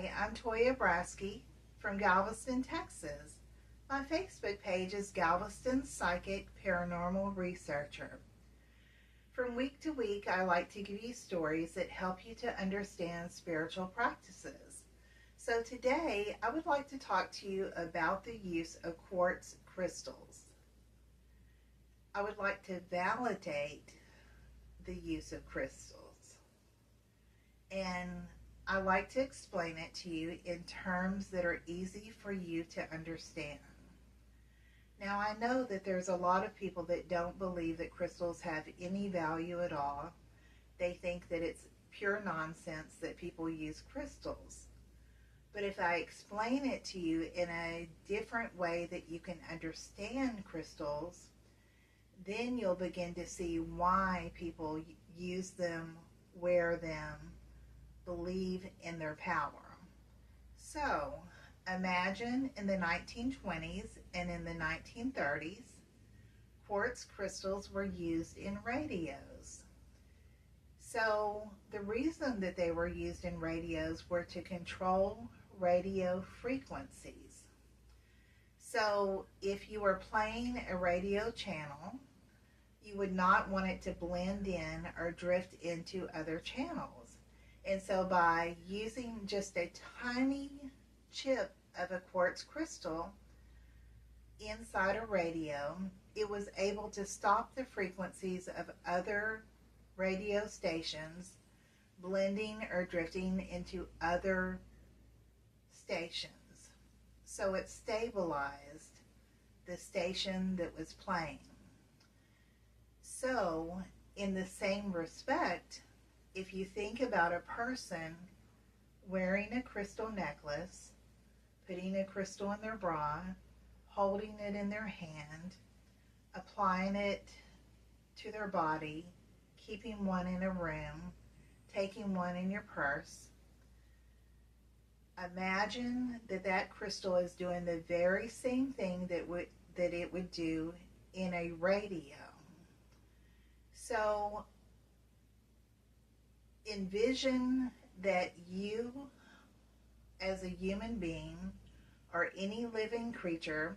Hi, I'm Toyya Braskey from Galveston, Texas. My Facebook page is Galveston Psychic Paranormal Researcher. From week to week, I like to give you stories that help you to understand spiritual practices. So today, I would like to talk to you about the use of quartz crystals. I would like to validate the use of crystals. And I like to explain it to you in terms that are easy for you to understand. Now, I know that there's a lot of people that don't believe that crystals have any value at all. They think that it's pure nonsense that people use crystals. But if I explain it to you in a different way that you can understand crystals, then you'll begin to see why people use them, wear them, believe in their power. So, imagine in the 1920s and in the 1930s, quartz crystals were used in radios. So, the reason that they were used in radios were to control radio frequencies. So, if you were playing a radio channel, you would not want it to blend in or drift into other channels. And so by using just a tiny chip of a quartz crystal inside a radio, it was able to stop the frequencies of other radio stations blending or drifting into other stations. So it stabilized the station that was playing. So, in the same respect, if you think about a person wearing a crystal necklace, putting a crystal in their bra, holding it in their hand, applying it to their body, keeping one in a room, taking one in your purse, imagine that that crystal is doing the very same thing that it would do in a radio. So envision that you, as a human being or any living creature,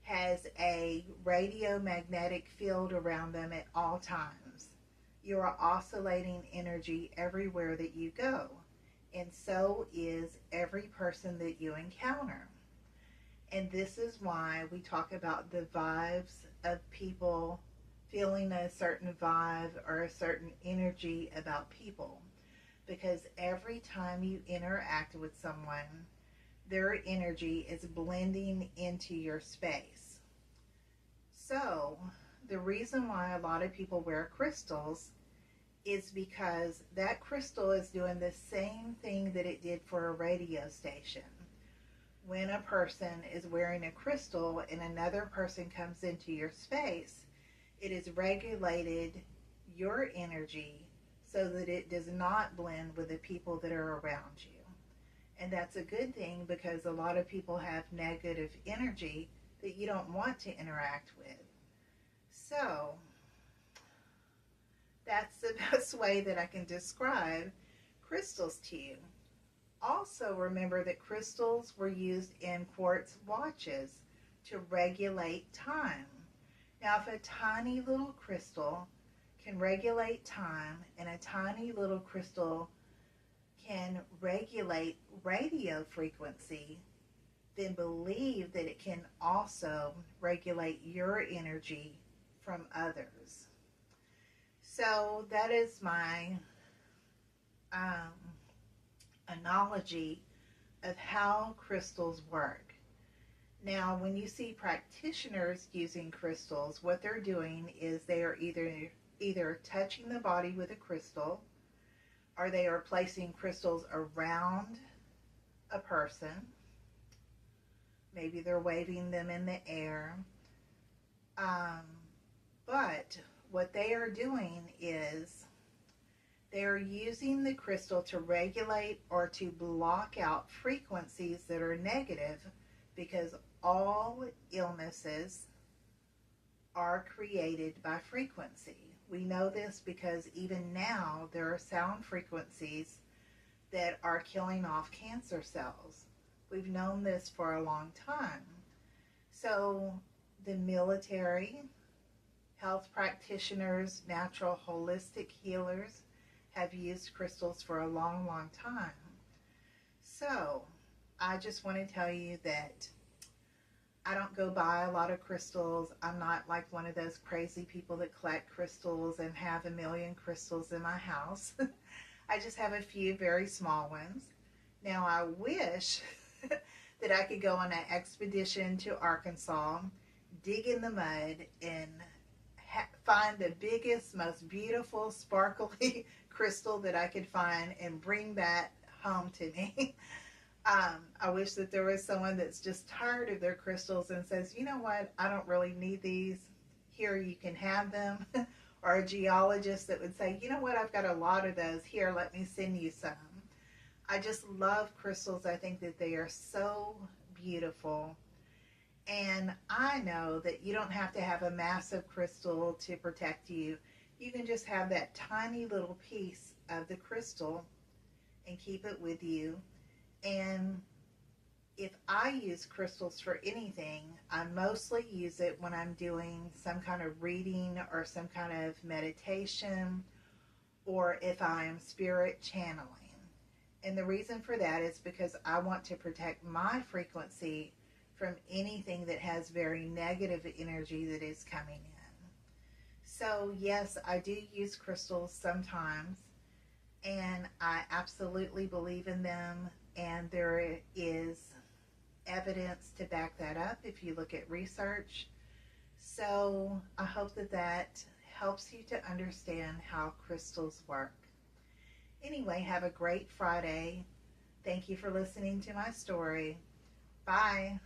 has a radiomagnetic field around them at all times. You are oscillating energy everywhere that you go, and so is every person that you encounter. And this is why we talk about the vibes of people, feeling a certain vibe or a certain energy about people, because every time you interact with someone, their energy is blending into your space. So the reason why a lot of people wear crystals is because that crystal is doing the same thing that it did for a radio station. When a person is wearing a crystal and another person comes into your space, it has regulated your energy so that it does not blend with the people that are around you. And that's a good thing, because a lot of people have negative energy that you don't want to interact with. So that's the best way that I can describe crystals to you. Also, remember that crystals were used in quartz watches to regulate time. Now, if a tiny little crystal can regulate time and a tiny little crystal can regulate radio frequency, then believe that it can also regulate your energy from others. So that is my analogy of how crystals work. Now, when you see practitioners using crystals, what they're doing is they are either touching the body with a crystal, or they are placing crystals around a person. Maybe they're waving them in the air. But what they are doing is they're using the crystal to regulate or to block out frequencies that are negative, because all illnesses are created by frequency. We know this because even now there are sound frequencies that are killing off cancer cells. We've known this for a long time. So the military, health practitioners, natural holistic healers have used crystals for a long, long time. So I just want to tell you that I don't go buy a lot of crystals. I'm not like one of those crazy people that collect crystals and have a million crystals in my house. I just have a few very small ones. Now I wish that I could go on an expedition to Arkansas, dig in the mud, and find the biggest, most beautiful, sparkly crystal that I could find and bring that home to me. I wish that there was someone that's just tired of their crystals and says, you know what, I don't really need these. Here, you can have them. Or a geologist that would say, you know what, I've got a lot of those. Here, let me send you some. I just love crystals. I think that they are so beautiful. And I know that you don't have to have a massive crystal to protect you. You can just have that tiny little piece of the crystal and keep it with you. And if I use crystals for anything, I mostly use it when I'm doing some kind of reading or some kind of meditation, or if I'm spirit channeling. And the reason for that is because I want to protect my frequency from anything that has very negative energy that is coming in. So yes, I do use crystals sometimes, and I absolutely believe in them, and there is evidence to back that up if you look at research. So I hope that that helps you to understand how crystals work. Anyway, have a great Friday. Thank you for listening to my story. Bye.